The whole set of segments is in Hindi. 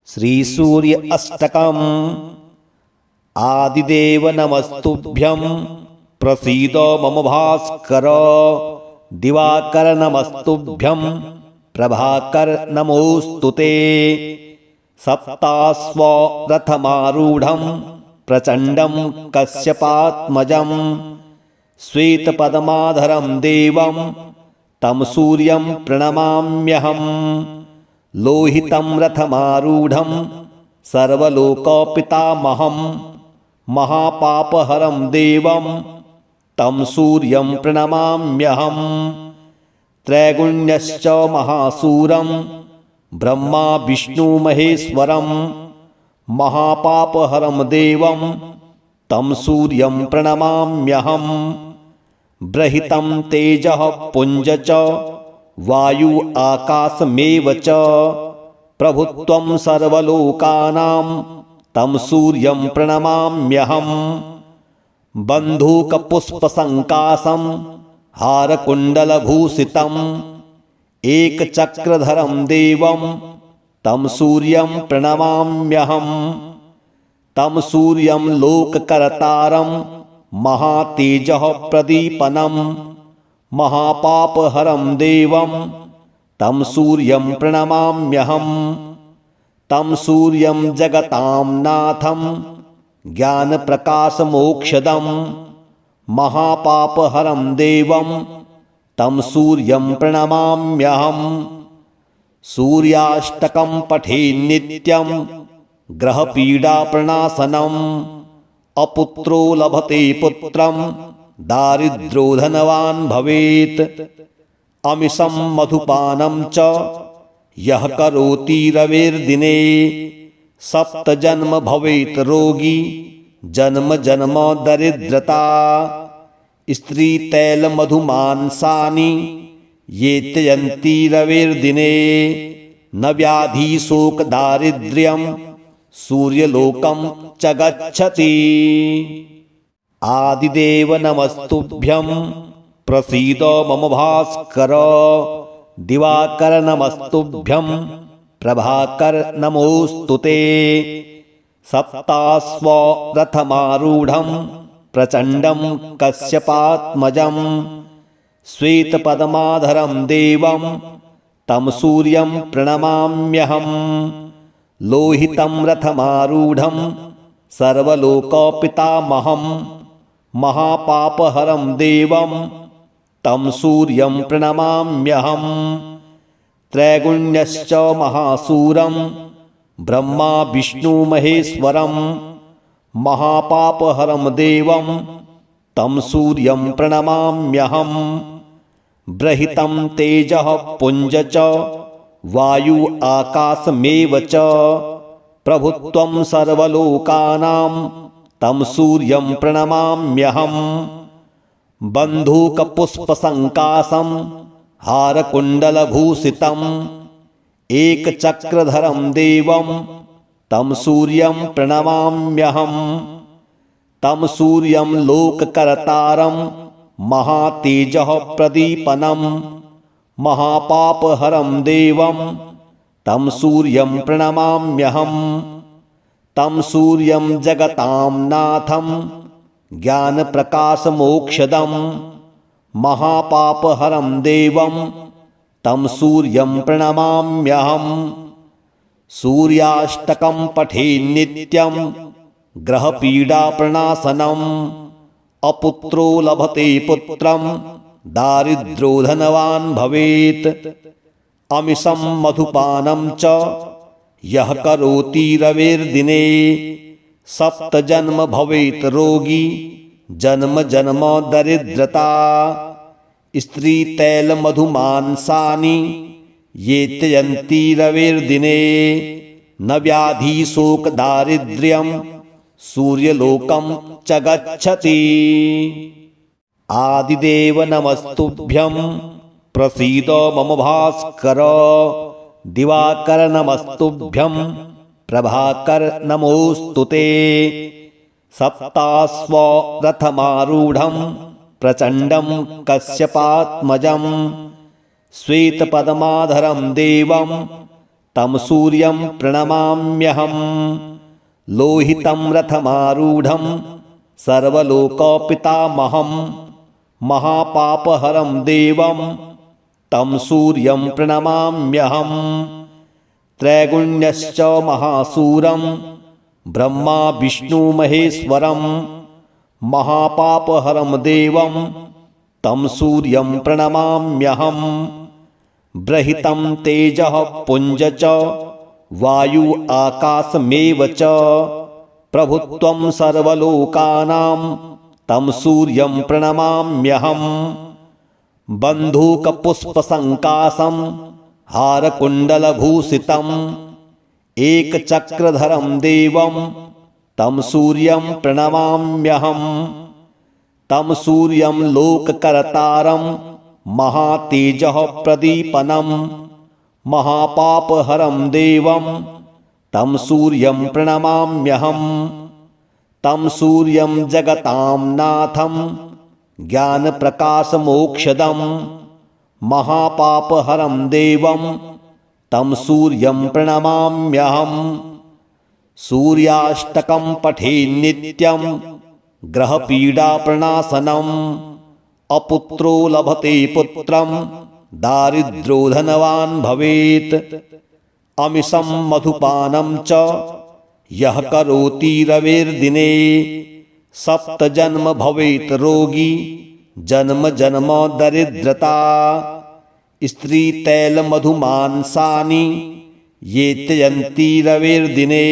श्री सूर्य अष्टकम्। आदिदेव नमस्तुभ्यं प्रसीद मम भास्कर। दिवाकर नमस्तुभ्यं प्रभाकर नमोस्तुते। सप्तास्व रथमारूढ़ं प्रचंडं कश्यपात्मजं। श्वेतपद्माधरं देवं तं सूर्यं प्रणमाम्यहम्। लोहितं रथमारूढ़ं सर्वलोकपितामहं। महापापहरं देवं तं सूर्यं प्रणमाम्यहम्। त्रैगुण्यश्च महासूरं ब्रह्मा विष्णु महेश्वरं। महापापहरं देवं तं सूर्यं प्रणमाम्यहम्। बृहितं तेजः पुंज च वायु आकाशमेव च। प्रभुत्वं सर्वलोकानां तं सूर्यं प्रणमाम्यहम्। बन्धूकपुष्पसङ्काशं हारकुण्डलभूषितम् एकचक्रधरं देवं तं सूर्यं प्रणमाम्यहम्। तं सूर्यं लोककर्तारं महातेजः प्रदीपनं। महापापहरं देवं तं सूर्यं प्रणमाम्यहम्। तं सूर्यं जगतां नाथं ज्ञानप्रकाशमोक्षदं। महापापहरं देवं तं सूर्यं प्रणमाम्यहम्। सूर्याष्टकं पठेन् नित्यं ग्रहपीडाप्रणाशनम्। अपुत्रो लभते पुत्रं दारिद्र्यो धनवान् भवेत्। अमिषं मधुपानं च यः करोति रविर्दिने। सप्तजन्म भवेत् रोगी जन्म जन्म दरिद्रता। स्त्रीतैलमधुमांसानि ये त्यजन्ति रविर्दिने। न व्याधि शोक दारिद्र्यं सूर्यलोकं च गच्छति। आदिदेव नमस्तुभ्यं प्रसीद मम भास्कर। दिवाकर नमस्तुभ्यं प्रभाकर नमोस्तुते। सप्तास्व रथमारूढ़ं प्रचंडं कश्यपात्मजं। श्वेतपद्माधरं देवं तं सूर्यं प्रणमाम्यहम्। लोहितं रथमारूढ़ं सर्वलोकपितामहं। महापापहरं देवं तं सूर्यं प्रणमाम्यहम्। त्रैगुण्यश्च महासूरं ब्रह्मा विष्णु महेश्वरं। महापापहरं देवं तं सूर्यं प्रणमाम्यहम्। बृहितं तेजः पुंज च वायु आकाशमेव च। प्रभुत्वं सर्वलोकानां तं सूर्यं प्रणमाम्यहम्। बन्धूकपुष्पसङ्काशं हारकुण्डलभूषितम् एकचक्रधरं देवं तं सूर्यं प्रणमाम्यहम्। तं सूर्यं लोककर्तारं महातेजः प्रदीपनं। महापापहरं देवं तं सूर्यं प्रणमाम्यहम्। तं सूर्यं जगतां नाथं ज्ञानप्रकाशमोक्षदं। महापापहरं देवं तं सूर्यं प्रणमाम्यहम्। सूर्याष्टकं पठेन् नित्यं ग्रहपीडाप्रणाशनम्। अपुत्रो लभते पुत्रं दारिद्र्यो धनवान् भवेत्। अमिषं मधुपानं च यः करोति रविर्दिने। सप्तजन्म भवेत् रोगी जन्म जन्म दरिद्रता। स्त्रीतैलमधुमांसानि ये त्यजन्ति रविर्दिने। न व्याधि शोक दारिद्र्यं सूर्यलोकं च गच्छति। आदिदेव नमस्तुभ्यं प्रसीद मम भास्कर। दिवाकर नमस्तुभ्यं प्रभाकर नमोस्तुते। सप्तास्व रथमारूढ़ं प्रचंडं कश्यपात्मजं। श्वेतपद्माधरं देवं तं सूर्यं प्रणमाम्यहम् लोहितं रथमारूढं सर्वलोकपितामहं महापापहरं देवं तं सूर्यं प्रणमाम्यहम् त्रैगुण्यश्च महासूरं ब्रह्मा विष्णुमहेश्वरं महापापहरं देवं तं सूर्यं प्रणमाम्यहम् ब्रहितं तेजः पुञ्ज च वायु आकाशमेव च प्रभुत्वं सर्वलोकानां तं सूर्यं प्रणमाम्यहम् बन्धूकपुष्पसङ्काशं हारकुण्डलभूषितम् एकचक्रधरं देवं तं सूर्यं प्रणमाम्यहम् तं सूर्यं लोककर्तारं महातेजः प्रदीपनं महापापहरं देवं तं सूर्यं प्रणमाम्यहम् तं सूर्यं जगतां नाथं ज्ञानप्रकाशमोक्षदं महापापहरं देवं तं सूर्यं प्रणमाम्यहम् सूर्याष्टकं पठेन् नित्यं ग्रहपीडाप्रणाशनम् अपुत्रो लभते पुत्रं दारिद्र्यो धनवान् भवेत् अमिषं मधुपानं च यः करोति रविर्दिने सप्तजन्म भवेत् रोगी जन्म जन्म दरिद्रता स्त्रीतैलमधुमांसानि ये त्यजन्ति रविर्दिने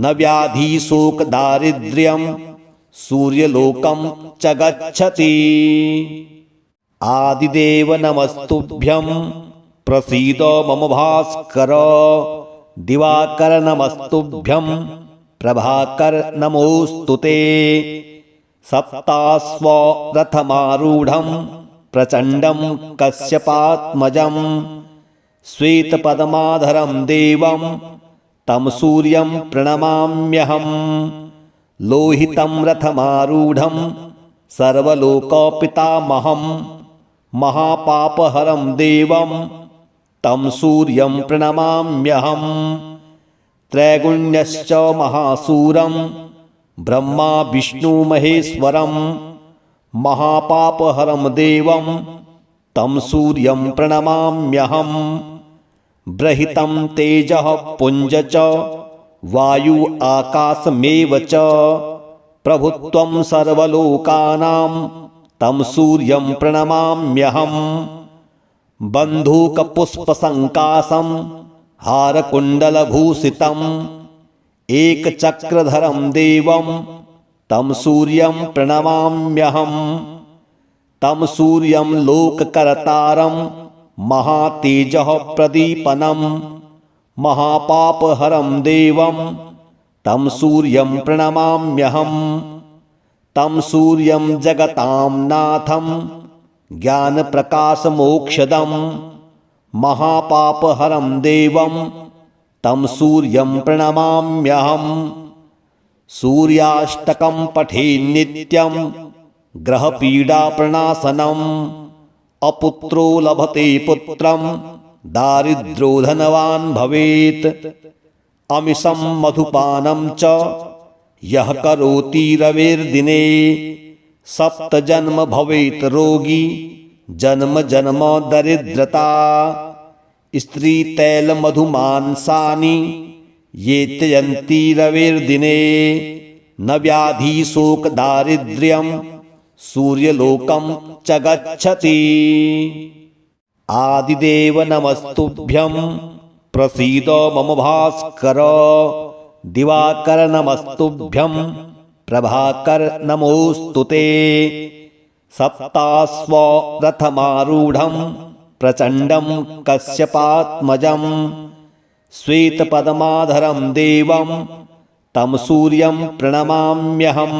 न व्याधि शोक दारिद्र्यं सूर्यलोकं च गच्छति आदिदेव नमस्तुभ्यं प्रसीद मम भास्कर दिवाकर नमस्तुभ्यं प्रभाकर नमोस्तुते सप्तास्व रथमारूढं प्रचण्डं कश्यपात्मजं श्वेतपद्माधरं देवं तं सूर्यं प्रणमाम्यहम् लोहितं रथमारूढं सर्वलोकपितामहं महापापहरं देवं तं सूर्यं प्रणमाम्यहम् त्रैगुण्यश्च महासूरं ब्रह्मा विष्णुमहेश्वरं महापापहरं देवं तं सूर्यं प्रणमाम्यहम् ब्रहितं तेजः पुञ्ज च वायु आकाशमेव च प्रभुत्वं सर्वलोकानां तं सूर्यं प्रणमाम्यहम् बन्धूकपुष्पसङ्काशं हारकुण्डलभूषितम् एकचक्रधरं देवं तं सूर्यं प्रणमाम्यहम् तं सूर्यं लोककर्तारं महातेजः प्रदीपनं महापापहरं देवं तं सूर्यं प्रणमाम्यहम् तं सूर्यं जगतां नाथं ज्ञानप्रकाशमोक्षदं महापापहरं देवं तं सूर्यं प्रणमाम्यहम् सूर्याष्टकं पठेन् नित्यं ग्रहपीडाप्रणाशनम् अपुत्रो लभते पुत्रं दारिद्र्यो धनवान् भवेत् अमिषं मधुपानं च यः करोति रविर्दिने सप्तजन्म भवेत् रोगी जन्म जन्म दरिद्रता स्त्रीतैलमधुमांसानि ये त्यजन्ति रविर्दिने न व्याधि शोक दारिद्र्यं सूर्यलोकं च गच्छति आदिदेव नमस्तुभ्यं प्रसीद मम भास्कर दिवाकर नमस्तुभ्यं प्रभाकर नमोस्तुते सप्तास्व रथमारूढं प्रचण्डं कश्यपात्मजं श्वेतपद्माधरं देवं तं सूर्यं प्रणमाम्यहम्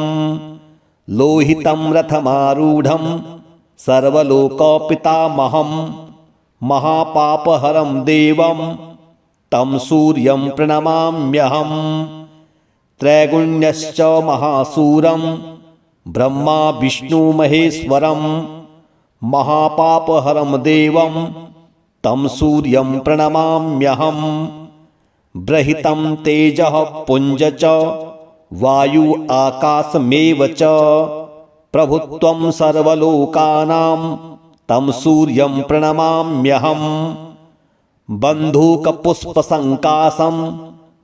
लोहितं रथमारूढं सर्वलोकपितामहं महापापहरं देवं तं सूर्यं प्रणमाम्यहम् त्रैगुण्यश्च महासूरं ब्रह्मा विष्णुमहेश्वरं महापापहरं देवं तं सूर्यं प्रणमाम्यहम्। बृहितं तेजः पुञ्ज च वायु आकाशमेव च प्रभुत्वं सर्वलोकानां तं सूर्यं प्रणमाम्यहम्। बन्धूकपुष्पसङ्काशं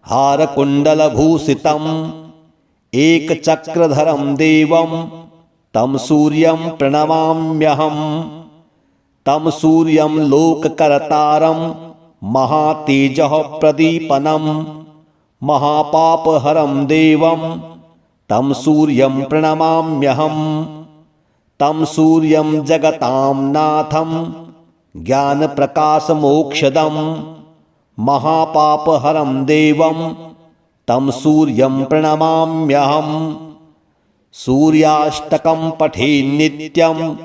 हारकुण्डलभूषितम् एकचक्रधरं देवं तं सूर्यं प्रणमाम्यहम्। तं सूर्यं लोककर्तारं महातेजः प्रदीपनं महापापहरं देवं तं सूर्यं प्रणमाम्यहम्। तं सूर्यं जगतां नाथं ज्ञानप्रकाशमोक्षदं महापापहरं देवं तं सूर्यं प्रणमाम्यहम्। सूर्याष्टकं पठेन् नित्यं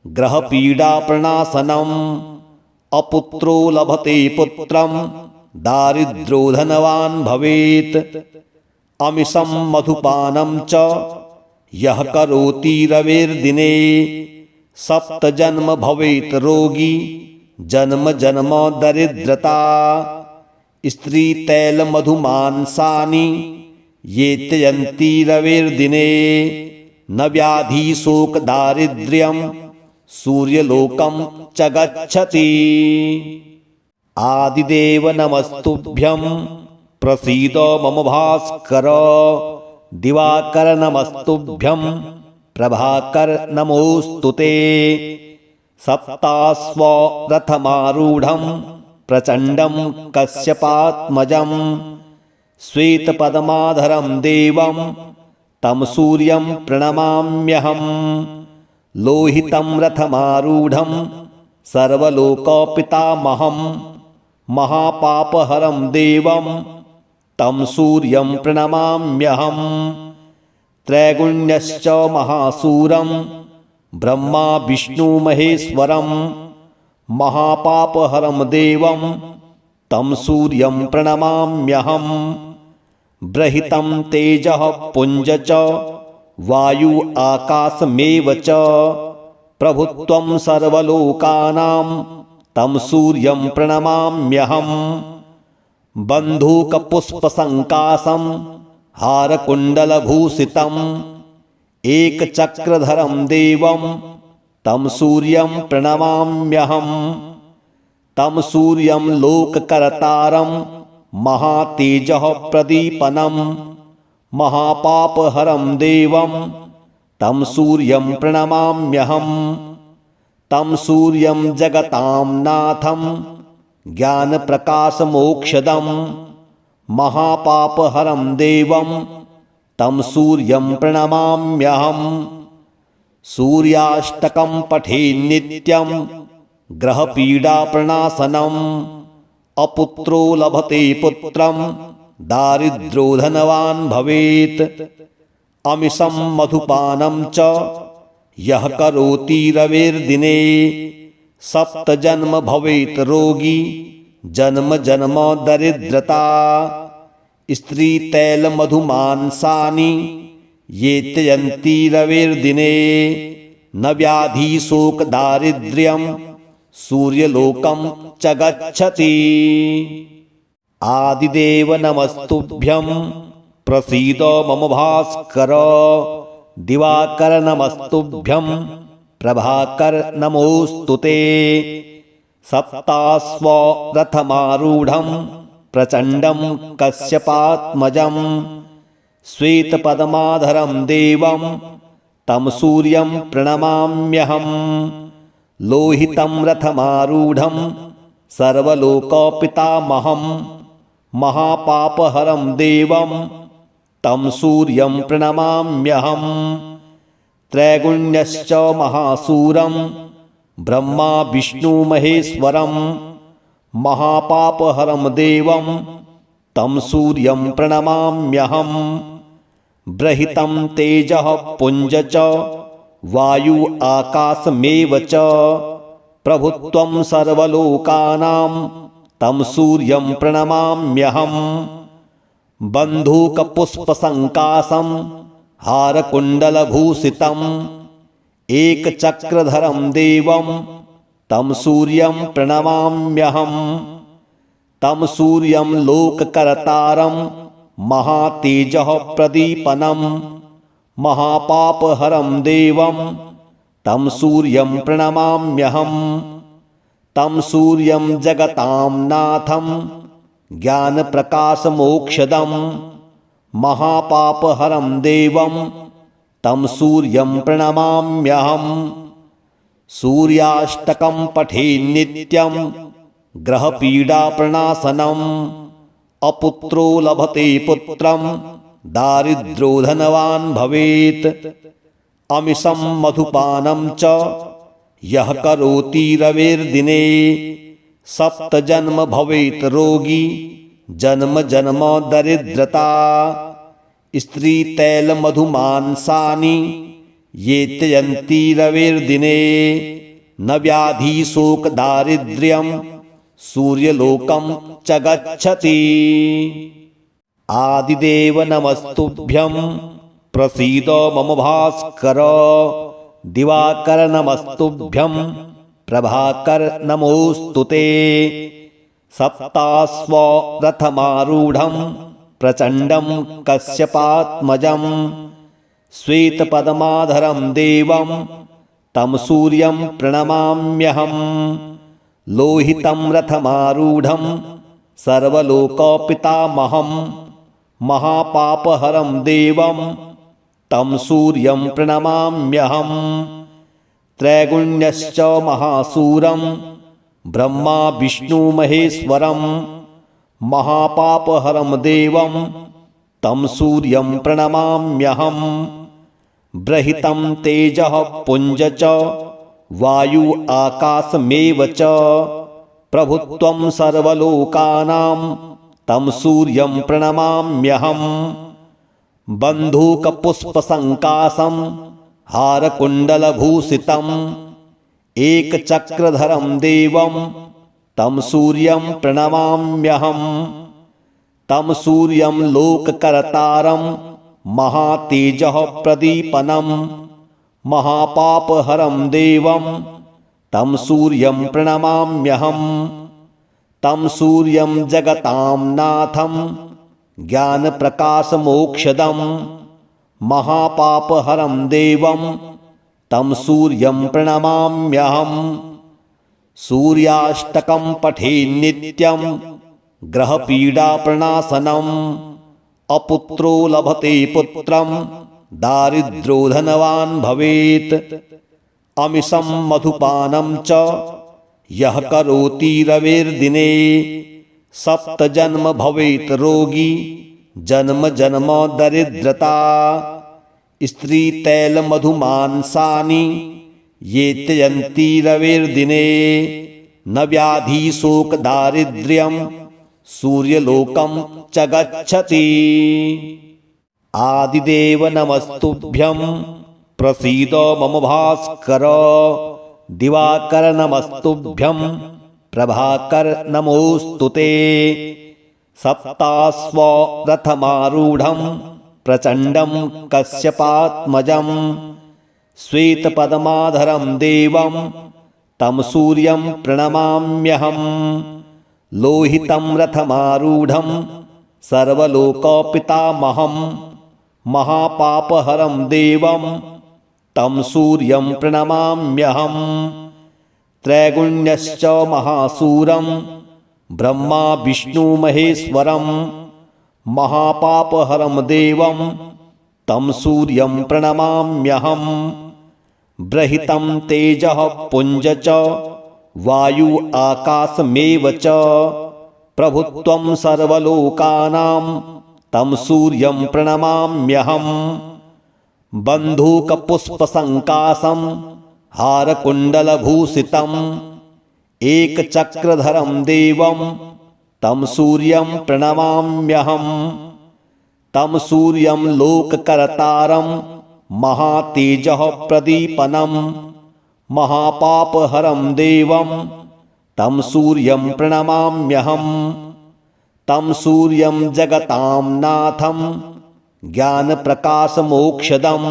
ग्रहपीडाप्रणाशनम् अपुत्रो लभते पुत्रं दारिद्र्यो धनवान् भवेत्। अमिषं मधुपानं च यः करोति रविर्दिने सप्तजन्म भवेत् रोगी जन्म जन्म दरिद्रता। स्त्रीतैलमधुमांसानि ये त्यजन्ति रविर्दिने न व्याधि शोक दारिद्र्यं सूर्यलोकं च गच्छति। आदिदेव नमस्तुभ्यं प्रसीद मम भास्कर। दिवाकर नमस्तुभ्यं प्रभाकर नमोस्तुते। सप्ताश्व रथमारूढं प्रचण्डं कश्यपात्मजं श्वेतपद्माधरं देवं तं सूर्यं प्रणमाम्यहम्। लोहितं रथमारूढं सर्वलोकपितामहं महापापहरं देवं तं सूर्यं प्रणमाम्यहम्। त्रैगुण्यश्च महासूरं ब्रह्मा विष्णु महेश्वरं महापापहरं देवं तं सूर्यं प्रणमाम्यहम्। बृहितं तेजः पुञ्ज च वायु आकाशमेव च प्रभुत्वं सर्वलोकानां तं सूर्यं प्रणमाम्यहम्। बन्धूकपुष्पसङ्काशं हारकुण्डलभूषितम् एकचक्रधरं देवं तं सूर्यं प्रणमाम्यहम्। तं सूर्यं लोककर्तारं महातेजः प्रदीपनं महापापहरं देवं तं सूर्यं प्रणमाम्यहम्। तं सूर्यं जगतां नाथं ज्ञानप्रकाशमोक्षदं महापापहरं देवं तं सूर्यं प्रणमाम्यहम्। सूर्याष्टकं पठेन् नित्यं ग्रहपीडाप्रणाशनम् अपुत्रो लभते पुत्रं दारिद्र्यो धनवान् भवेत्। अमिषं मधुपानं च यः करोति रविर्दिने सप्तजन्म भवेत् रोगी जन्म जन्म दरिद्रता। स्त्रीतैलमधुमांसानि ये त्यजन्ति रविर्दिने न व्याधि शोक दारिद्र्यं सूर्यलोकं च गच्छति। आदिदेव नमस्तुभ्यं प्रसीद मम भास्कर। दिवाकर नमस्तुभ्यं प्रभाकर नमोस्तुते। सप्ताश्व रथमारूढं प्रचण्डं कश्यपात्मजं श्वेतपद्माधरं देवं तं सूर्यं प्रणमाम्यहम्। लोहितं रथमारूढं सर्वलोकपितामहं महापापहरं देवं तं सूर्यं प्रणमाम्यहम्। त्रैगुण्यश्च महासूरं ब्रह्मा विष्णु महेश्वरं महापापहरं देवं तं सूर्यं प्रणमाम्यहम्। बृहितं तेजः पुञ्ज च वायु आकाशमेव च प्रभुत्वं सर्वलोकानां तं सूर्यं प्रणमाम्यहम्। बन्धूकपुष्पसङ्काशं हारकुण्डलभूषितम् एकचक्रधरं देवं तं सूर्यं प्रणमाम्यहम्। तं सूर्यं लोककर्तारं महातेजः प्रदीपनं महापापहरं देवं तं सूर्यं प्रणमाम्यहम्। तं सूर्यं जगतां नाथं ज्ञानप्रकाशमोक्षदं महापापहरं देवं तं सूर्यं प्रणमाम्यहम्। सूर्याष्टकं पठेन् नित्यं ग्रहपीडाप्रणाशनम्। अपुत्रो लभते पुत्रं दारिद्र्यो धनवान् भवेत्। अमिषं मधुपानं च यः करोति रविर्दिने 7 जन्म भवेत् रोगी जन्म जन्म दरिद्रता। स्त्री तैल मधुमांसानि ये त्यजन्ति रविर्दिने न व्याधि शोक दारिद्र्यं सूर्यलोकं च गच्छति। आदिदेव नमस्तुभ्यं प्रसीद मम भास्कर। दिवाकर नमस्तुभ्यं प्रभाकर नमोस्तुते। सप्तास्व रथमारूढं प्रचण्डं कश्यपात्मजं श्वेतपद्माधरं देवं तं सूर्यं प्रणमाम्यहम्। लोहितं रथमारूढं सर्वलोकपितामहं महापापहरं देवं तं सूर्यं प्रणमाम्यहम्। त्रैगुण्यश्च महासूरं ब्रह्मा विष्णु महेश्वरं महापापहरं देवं तं सूर्यं प्रणमाम्यहम्। ब्रहितं तेजः पुञ्ज च वायु आकाशमेव च प्रभुत्वं सर्वलोकानां तं सूर्यं प्रणमाम्यहम्। बन्धूकपुष्पसङ्काशं हारकुण्डलभूषितम् एकचक्रधरं देवं तं सूर्यं प्रणमाम्यहम्। तं सूर्यं लोककर्तारं महातेजः प्रदीपनं महापापहरं देवं तं सूर्यं प्रणमाम्यहम्। तं सूर्यं जगतां नाथं ज्ञानप्रकाशमोक्षदं महापापहरं देवं तं सूर्यं प्रणमाम्यहम्। सूर्याष्टकं पठेन् नित्यं ग्रहपीडाप्रणाशनम्। अपुत्रो लभते पुत्रं दारिद्र्यो धनवान् भवेत्। अमिषं मधुपानं च यः करोति रविर्दिने 7 जन्म भवेत् रोगी जन्म जन्म दरिद्रता। स्त्री तैल मधुमांसानि ये त्यजन्ति रविर्दिने न व्याधि शोक दारिद्र्यं सूर्यलोकं च गच्छति। आदिदेव नमस्तुभ्यं प्रसीद मम भास्कर। दिवाकर नमस्तुभ्यं प्रभाकर नमोस्तुते। सप्तास्व रथमारूढं प्रचण्डं कश्यपात्मजं श्वेतपद्माधरं देवं तं सूर्यं प्रणमाम्यहम्। लोहितं रथमारूढं सर्वलोकपितामहं महापापहरं देवं तं सूर्यं प्रणमाम्यहम्। त्रैगुण्यश्च महासूरं ब्रह्मा विष्णु महेश्वरं महापापहरं देवं तं सूर्यं प्रणमाम्यहम्। ब्रहितं तेजः पुञ्ज च वायु आकाशमेव च प्रभुत्वं सर्वलोकानां तं सूर्यं प्रणमाम्यहम्। बन्धूकपुष्पसङ्काशं हारकुण्डलभूषितम् एकचक्रधरं देवं तं सूर्यं प्रणमाम्यहम्। तं सूर्यं लोककर्तारं महातेजः प्रदीपनं महापापहरं देवं तं सूर्यं प्रणमाम्यहम्। तं सूर्यं जगतां नाथं ज्ञानप्रकाशमोक्षदं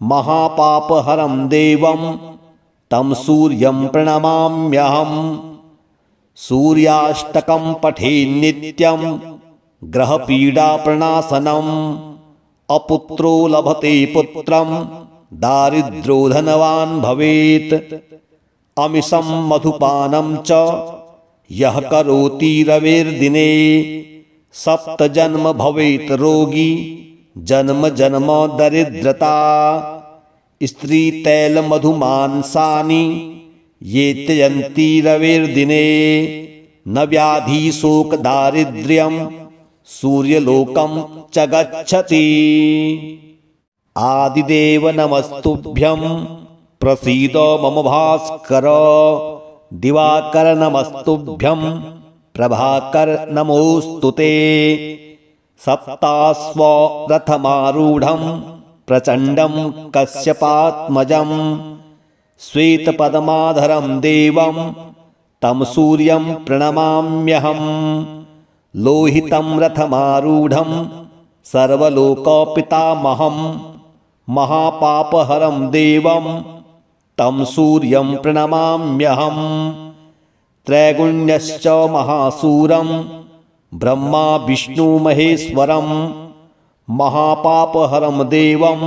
महापापहरं देवं तं सूर्यं प्रणमाम्यहम् सूर्याष्टकं पठेन्नित्यं ग्रहपीडाप्रणाशनम् अपुत्रो लभते पुत्रं दारिद्र्यो धनवान् भवेत् अमिषं मधुपानं च यः करोति रवेर्दिने सप्तजन्म भवेत् रोगी जन्म जन्म दरिद्रता स्त्री तैल मधुमांसानि ये त्यजन्ति रवेर्दिने न व्याधि शोक दारिद्र्यं सूर्यलोकं च गच्छति। आदिदेव नमस्तुभ्यं प्रसीद मम भास्कर दिवाकर नमस्तुभ्यं प्रभाकर नमोस्तुते सप्तास्व रथमारूढं प्रचण्डं कश्यपात्मजं श्वेतपद्माधरं देवं तं सूर्यं प्रणमाम्यहम् लोहितं रथमारूढं सर्वलोकपितामहं महापापहरं देवं तं सूर्यं प्रणमाम्यहम् त्रैगुण्यश्च महासूरं ब्रह्मा विष्णु महेश्वरं महापापहरं देवं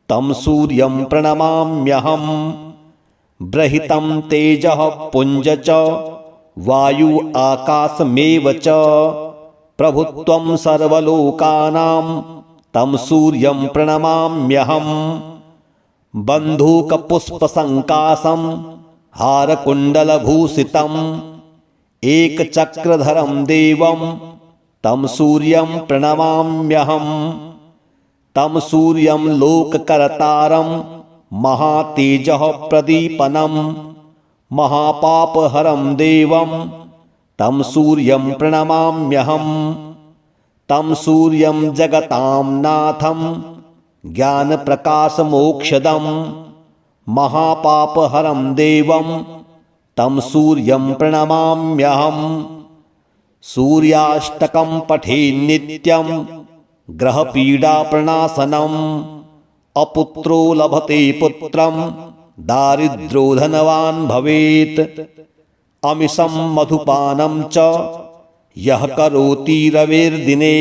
तं सूर्यं प्रणमाम्यहम् बृहितं तेजः पुञ्ज च वायु आकाशमेव च प्रभुत्वं सर्वलोकानां तं सूर्यं प्रणमाम्यहम् बन्धूकपुष्पसङ्काशं हारकुण्डलभूषितम् एकचक्रधरं देवं तं सूर्यं प्रणमाम्यहम् तं सूर्यं लोककर्तारं महातेजः प्रदीपनं महापापहरं देवं तं सूर्यं प्रणमाम्यहम् तं सूर्यं जगतां नाथं ज्ञानप्रकाशमोक्षदं महापापहरं देवं तं सूर्यं प्रणमाम्यहम् सूर्याष्टकं पठेन्नित्यं ग्रहपीडाप्रणाशनम् अपुत्रो लभते पुत्रं दारिद्र्यो धनवान् भवेत् अमिषं मधुपानं च यः करोति रवेर्दिने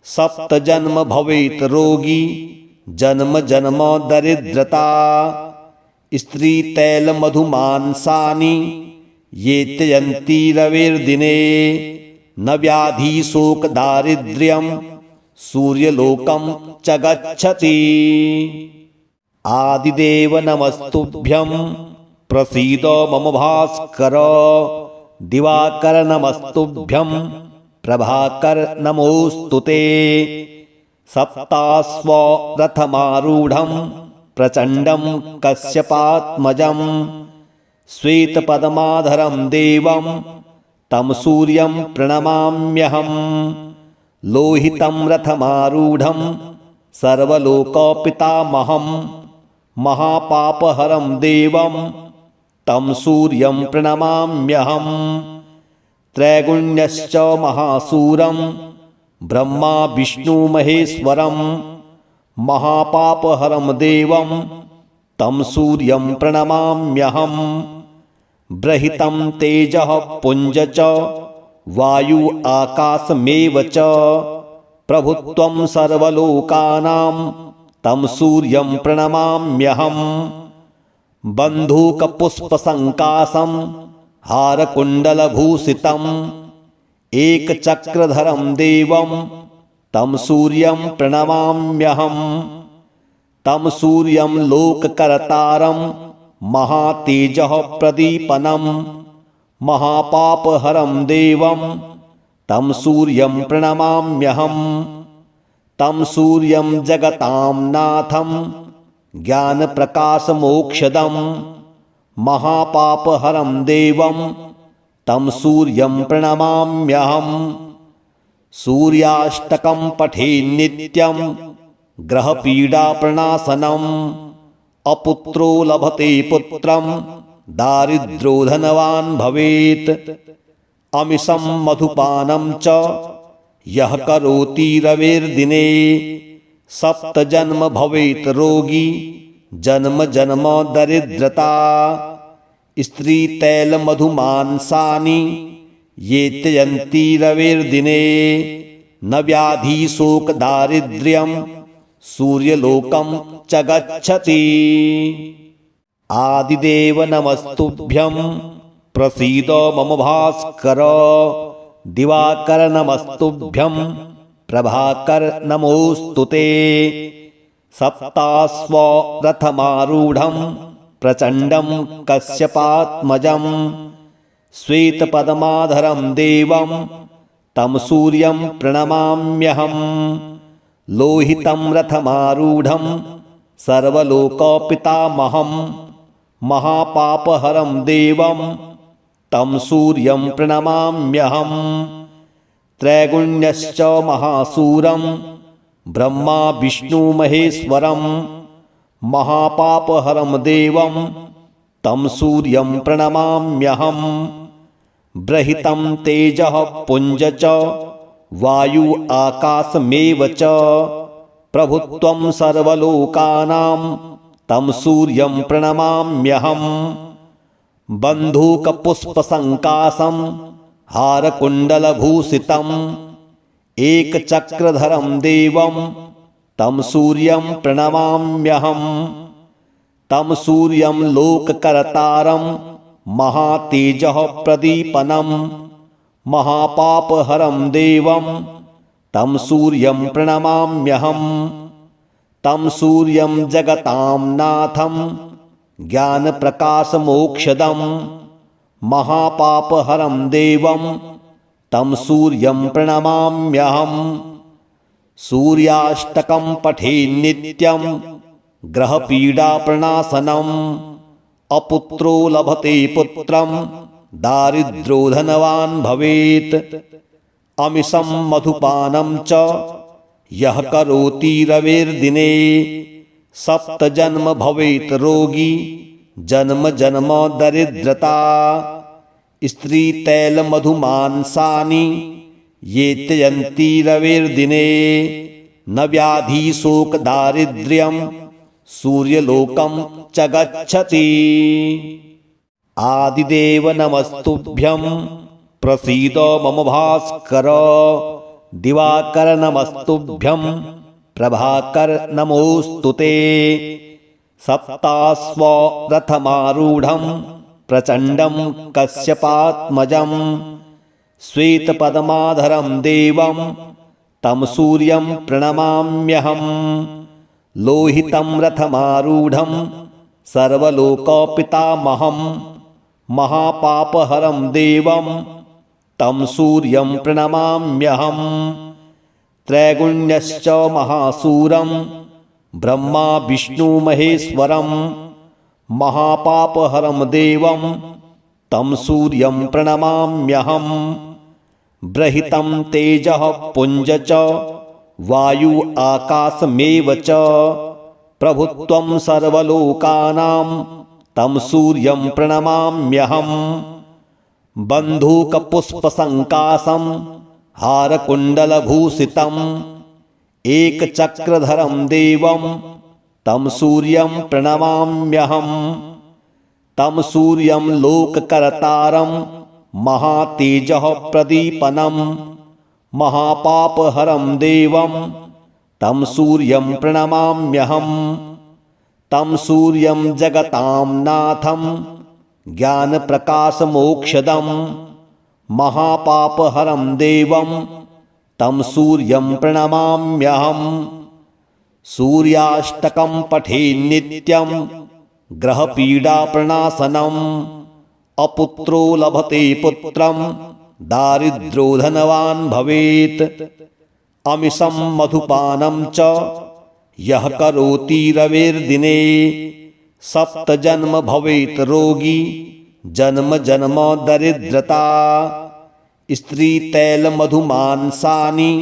सप्तजन्म भवेत् रोगी जन्म जन्म दरिद्रता स्त्री तैल मधुमांसानि ये त्यजन्ति रवेर्दिने न व्याधि शोक दारिद्र्यं सूर्यलोकं च गच्छति। आदिदेव नमस्तुभ्यं प्रसीद मम भास्कर दिवाकर नमस्तुभ्यं प्रभाकर नमोस्तुते सप्तास्व रथमारूढं प्रचण्डं कश्यपात्मजं श्वेतपद्माधरं देवं तं सूर्यं प्रणमाम्यहम् लोहितं रथमारूढं सर्वलोकपितामहं महापापहरं देवं तं सूर्यं प्रणमाम्यहम् त्रैगुण्यश्च महासूरं ब्रह्मा विष्णु महेश्वरं महापापहरं देवं तं सूर्यं प्रणमाम्यहम् बृहितं तेजः पुञ्ज च वायु आकाशमेव च प्रभुत्वं सर्वलोकानां तं सूर्यं प्रणमाम्यहम् बन्धूकपुष्पसङ्काशं हारकुण्डलभूषितम् एकचक्रधरं देवं तं सूर्यं प्रणमाम्यहम् तं सूर्यं लोककर्तारं महातेजः प्रदीपनं महापापहरं देवं तं सूर्यं प्रणमाम्यहम् तं सूर्यं जगतां नाथं ज्ञानप्रकाशमोक्षदं महापापहरं देवं तं सूर्यं प्रणमाम्यहम् सूर्याष्टकं पठेन्नित्यं ग्रहपीडाप्रणाशनम् अपुत्रो लभते पुत्रं दारिद्र्यो धनवान् भवेत् अमिषं मधुपानं च यः करोति रवेर्दिने सप्तजन्म भवेत् रोगी जन्म जन्म दरिद्रता स्त्रीतैलमधुमांसानि ये त्यजन्ति रविर्दिने न व्याधि शोक दारिद्र्यं सूर्यलोकं च गच्छति। आदिदेव नमस्तुभ्यं प्रसीद मम भास्कर। दिवाकर नमस्तुभ्यं प्रभाकर नमोस्तुते। सप्तास्व रथमारूढ़ं प्रचंडं कश्यपात्मजं श्वेतपद्माधरं देवं तं सूर्यं प्रणमाम्यहं। लोहितं रथमारूढ़ं सर्वलोकपितामहं महापापहरं देवं तं सूर्यं प्रणमाम्यहं। त्रैगुण्यश्च महासूरं ब्रह्मा विष्णु महेश्वरं महापापहरं देवं तं सूर्यं प्रणमाम्यहं। बृहितं तेजः पुञ्ज च वायु आकाशमेव च प्रभुत्वं सर्वलोकानां तं सूर्यं प्रणमाम्यहं। बन्धूकपुष्पसङ्काशं हारकुण्डलभूषितम् एकचक्रधरं देवं तं सूर्यं प्रणमाम्यहं। तं सूर्यं लोककर्तारं महातेजः प्रदीपनं महापापहरं देवं तं सूर्यं प्रणमाम्यहं। तं सूर्यं जगतां नाथं ज्ञानप्रकाशमोक्षदं महापापहरं देवं तं सूर्यं प्रणमाम्यहं। सूर्याष्टकं पठेन् नित्यं ग्रहपीडाप्रणाशनम् अपुत्रो लभते पुत्रं दारिद्र्यो धनवान् भवेत्। अमिषं मधुपानं च यः करोति रविर्दिने सप्तजन्म भवेत् रोगी जन्म जन्म दरिद्रता। स्त्रीतैलमधुमांसानि ये त्यजन्ति रविर्दिने न व्याधि शोक दारिद्र्यं सूर्यलोकं च गच्छति। आदिदेव नमस्तुभ्यं प्रसीद मम भास्कर। दिवाकर नमस्तुभ्यं प्रभाकर नमोस्तुते। सप्तास्व रथमारूढ़ं प्रचंडं कश्यपात्मजं श्वेतपद्माधरं देवं तं सूर्यं प्रणमाम्यहं। लोहितं रथमारूढ़ं सर्वलोकपितामहं महापापहरं देवं तं सूर्यं प्रणमाम्यहं। त्रैगुण्यश्च महासूरं ब्रह्मा विष्णु महेश्वरं महापापहरं देवं तं सूर्यं प्रणमाम्यहं। बृहितं तेजः पुञ्ज च वायु आकाशमेव च प्रभुत्वं सर्वलोकानां तं सूर्यं प्रणमाम्यहं। बन्धूकपुष्पसङ्काशं हारकुण्डलभूषितम् एकचक्रधरं देवं तं सूर्यं प्रणमाम्यहं। तं सूर्यं लोककर्तारं महातेजः प्रदीपनं महापापहरं देवं तं सूर्यं प्रणमाम्यहं। तं सूर्यं जगतां नाथं ज्ञानप्रकाशमोक्षदं महापापहरं देवं तं सूर्यं प्रणमाम्यहं। सूर्याष्टकं पठेन् नित्यं ग्रहपीडाप्रणाशनम् अपुत्रो लभते पुत्रं दारिद्र्यो धनवान् भवेत्। अमिषं मधुपानं च यः करोति रविर्दिने सप्तजन्म भवेत् रोगी जन्म जन्म दरिद्रता। स्त्रीतैलमधुमांसानि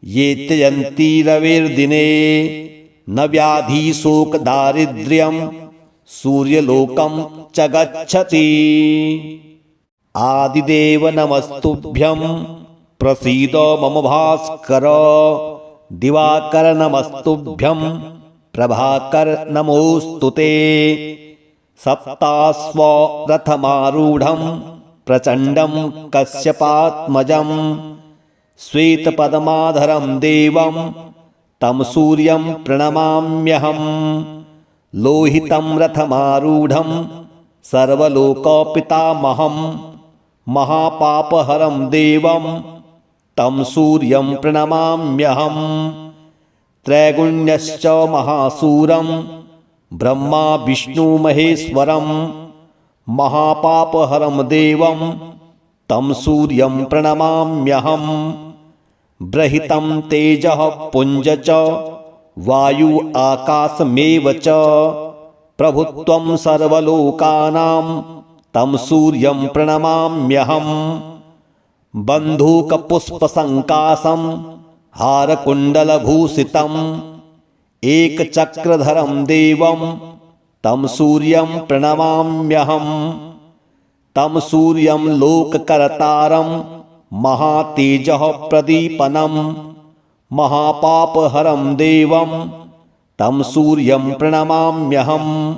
ये त्यजन्ति रविर्दिने न व्याधि शोक दारिद्र्यं सूर्यलोकं च गच्छति। आदिदेव नमस्तुभ्यं प्रसीद मम भास्कर। दिवाकर नमस्तुभ्यं प्रभाकर नमोस्तुते। सप्तास्व रथमारूढ़ं प्रचंडं कश्यपात्मजं श्वेतपद्माधरं देवं तं सूर्यं प्रणमाम्यहम्। लोहितं रथमारूढ़ं सर्वलोकपितामहं महापापहरं देवं तं सूर्यं प्रणमाम्यहम्। त्रैगुण्यश्च महासूरं ब्रह्मा विष्णु महेश्वरं महापापहरं देवं तं सूर्यं प्रणमाम्यहम्। बृहितं तेजः पुंज च वायु आकाशमेव च प्रभुत्वं सर्वलोकानां तं सूर्यं प्रणमाम्यहम्। बन्धूकपुष्पसङ्काशं हारकुण्डलभूषितम् एकचक्रधरं देवं तं सूर्यं प्रणमाम्यहम्। तं सूर्यं लोककर्तारं महातेजः प्रदीपनं महापापहरं देवं तं सूर्यं प्रणमाम्यहम्।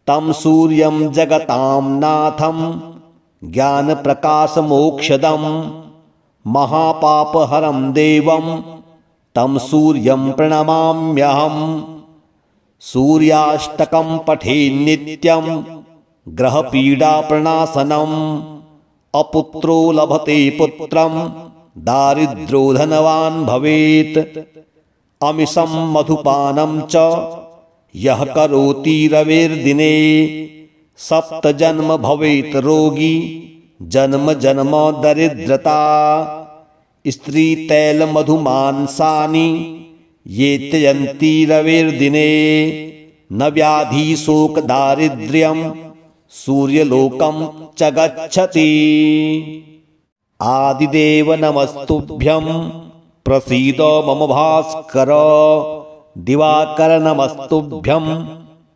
तं सूर्यं जगतां नाथं ज्ञानप्रकाशमोक्षदं महापापहरं देवं तं सूर्यं प्रणमाम्यहम्। सूर्याष्टकं पठेन् नित्यं ग्रहपीडाप्रणाशनम् अपुत्रो लभते पुत्रं दारिद्र्यो धनवान् भवेत्। अमिषं मधुपानं च यः करोति रविर्दिने सप्तजन्म भवेत् रोगी जन्म जन्म दरिद्रता। स्त्रीतैलमधुमांसानि ये त्यजन्ति रविर्दिने न व्याधि शोक दारिद्र्यं सूर्यलोकं च गच्छति। आदिदेव नमस्तुभ्यं प्रसीद मम भास्कर। दिवाकर नमस्तुभ्यं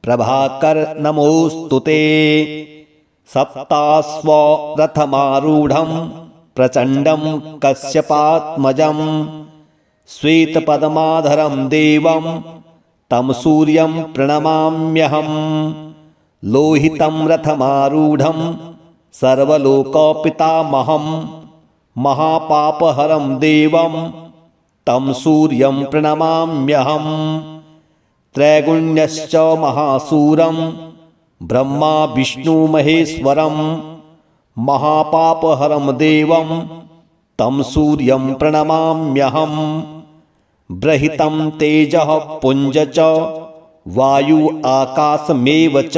प्रभाकर नमोस्तुते। सप्तास्व रथमारूढ़ं प्रचंडं कश्यपात्मजं श्वेतपद्माधरं देवं तं सूर्यं प्रणमाम्यहम्। लोहितं रथमारूढ़ं सर्वलोकपितामहं महापापहरं देवं तं सूर्यं प्रणमाम्यहम्। त्रैगुण्यश्च महासूरं ब्रह्मा विष्णु महेश्वरं महापापहरं देवं तं सूर्यं प्रणमाम्यहम्। बृहितं तेजः पुंज च वायु आकाशमेव च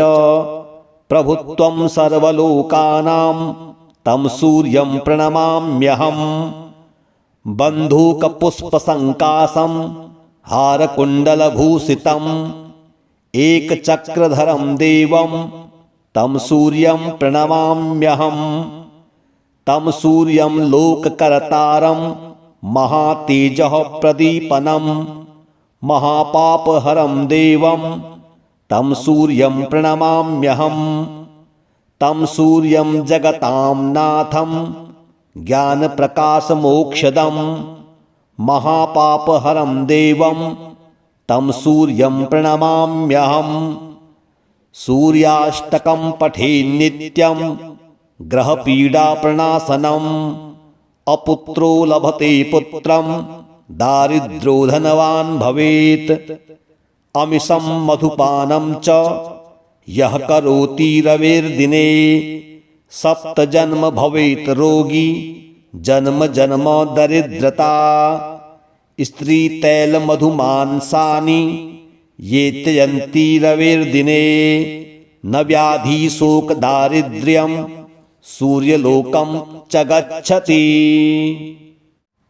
प्रभुत्वं सर्वलोकानां तं सूर्यं प्रणमाम्यहम्। बन्धूकपुष्पसङ्काशं हारकुण्डलभूषितम् एकचक्रधरं देवं तं सूर्यं प्रणमाम्यहम्। तं सूर्यं लोककर्तारं महातेजः प्रदीपनं महापापहरं देवं तं सूर्यं प्रणमाम्यहम्। तं सूर्यं जगतां नाथं ज्ञानप्रकाशमोक्षदं महापापहरं देवं तं सूर्यं प्रणमाम्यहम्। सूर्याष्टकं पठेन् नित्यं ग्रहपीडाप्रणाशनम् अपुत्रो लभते पुत्रं दारिद्र्यो धनवान् भवेत्। अमिषं मधुपानं च यः करोति रविर्दिने सप्तजन्म भवेत् रोगी जन्म जन्म दरिद्रता। स्त्रीतैलमधुमांसानि ये त्यजन्ति रविर्दिने न व्याधि शोक दारिद्र्यं सूर्यलोकं च गच्छति।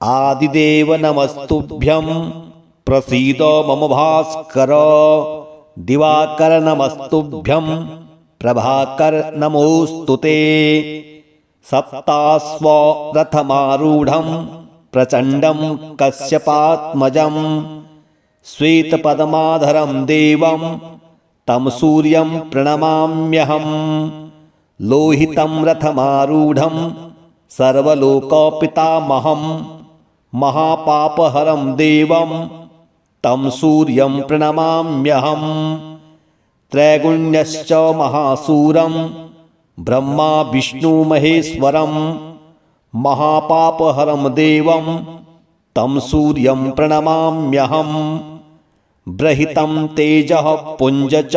आदिदेव नमस्तुभ्यं प्रसीद मम भास्कर। दिवाकर नमस्तुभ्यं प्रभाकर नमोस्तुते। सप्तास्व रथमारूढ़ं प्रचंडं कश्यपात्मजं श्वेतपद्माधरं देवं तं सूर्यं प्रणमाम्यहम्। लोहितं रथमारूढ़ं सर्वलोकपितामहं महापापहरं देवं तं सूर्यं प्रणमाम्यहम् त्रैगुण्यश्च महासूरं ब्रह्मा विष्णु महेश्वरं महापापहरं देवं तं सूर्यं प्रणमाम्यहम् बृहितं तेजः पुञ्ज च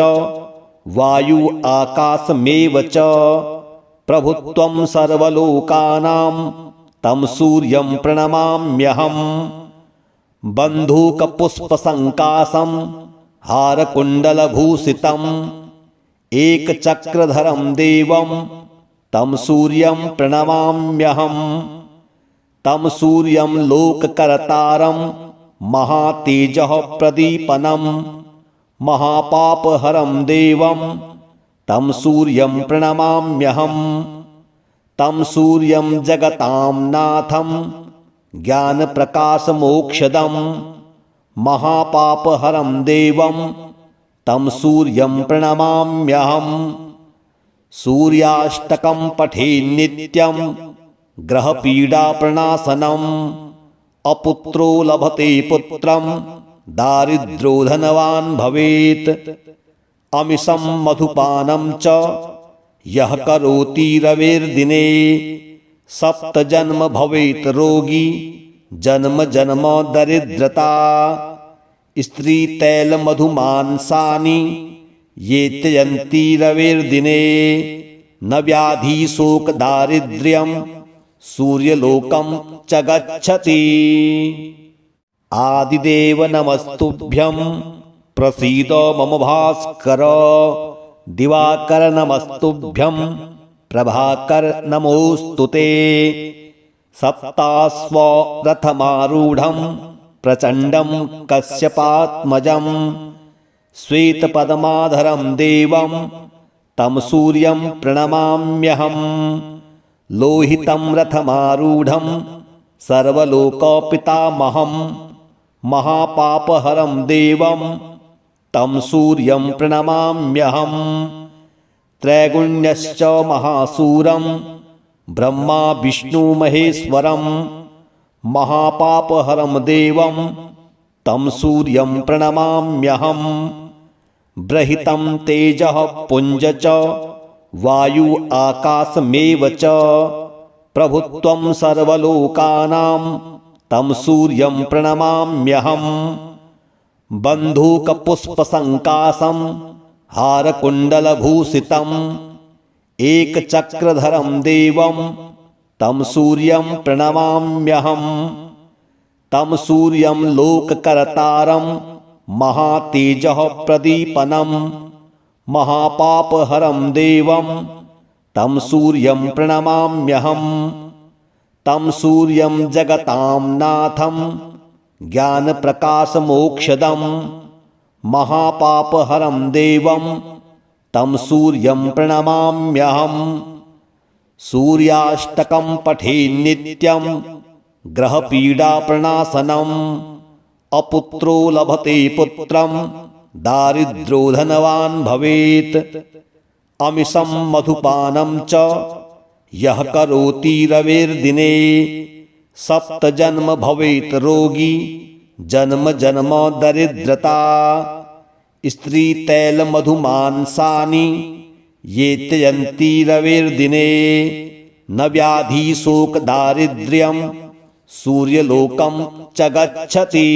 वायु आकाशमेव च प्रभुत्वं सर्वलोकानां तं सूर्यं प्रणमाम्यहम् बन्धूकपुष्पसङ्काशं हारकुण्डलभूषितम् एकचक्रधरं देवं तं सूर्यं प्रणमाम्यहम् तं सूर्यं लोककर्तारं महातेजः प्रदीपनं महापापहरं देवं तं सूर्यं प्रणमाम्यहम् तं सूर्यं जगतां नाथं ज्ञानप्रकाशमोक्षदं महापापहरं देवं तं सूर्यं प्रणमाम्यहम् सूर्याष्टकं पठेन् नित्यं ग्रहपीडाप्रणाशनम् अपुत्रो लभते पुत्रं दारिद्र्यो धनवान् भवेत् अमिषं मधुपानं च यः करोति रविर्दिने सप्तजन्म भवेत् रोगी जन्म जन्म दरिद्रता स्त्रीतैलमधुमांसानि ये त्यजन्ति रविर्दिने न व्याधि शोक दारिद्र्यं सूर्यलोकं च गच्छति। आदिदेव नमस्तुभ्यं प्रसीद मम भास्कर दिवाकर नमस्तुभ्यं प्रभाकर नमोस्तुते सप्तास्व रथमारूढं प्रचण्डं कश्यपात्मजं श्वेतपद्माधरं देवं तं सूर्यं प्रणमाम्यहम् लोहितं रथमारूढं सर्वलोकपितामहं महापापहरं देवं तं सूर्यं प्रणमाम्यहम् त्रैगुण्यश्च महासूरं ब्रह्मा विष्णु महेश्वरं महापापहरं देवं तं सूर्यं प्रणमाम्यहम् बृहितं तेजः पुञ्ज च वायु आकाशमेव च प्रभुत्वं सर्वलोकानां तं सूर्यं प्रणमाम्यहम् बन्धूकपुष्पसङ्काशं हारकुण्डलभूषितम् एकचक्रधरं देवं तं सूर्यं प्रणमाम्यहम् तं सूर्यं लोककर्तारं महातेजः प्रदीपनं महापापहरं देवं तं सूर्यं प्रणमाम्यहम् तं सूर्यं जगतां नाथं ज्ञानप्रकाशमोक्षदं महापापहरं देवं तं सूर्यं प्रणमाम्यहम् सूर्याष्टकं पठेन् नित्यं ग्रहपीडाप्रणाशनम् अपुत्रो लभते पुत्रं दारिद्र्यो धनवान् भवेत् अमिषं मधुपानं च यः करोति रविर्दिने सप्तजन्म भवेत् रोगी जन्म जन्म दरिद्रता स्त्रीतैलमधुमांसानि ये त्यजन्ति रविर्दिने न व्याधि शोक दारिद्र्यं सूर्यलोकं च गच्छति।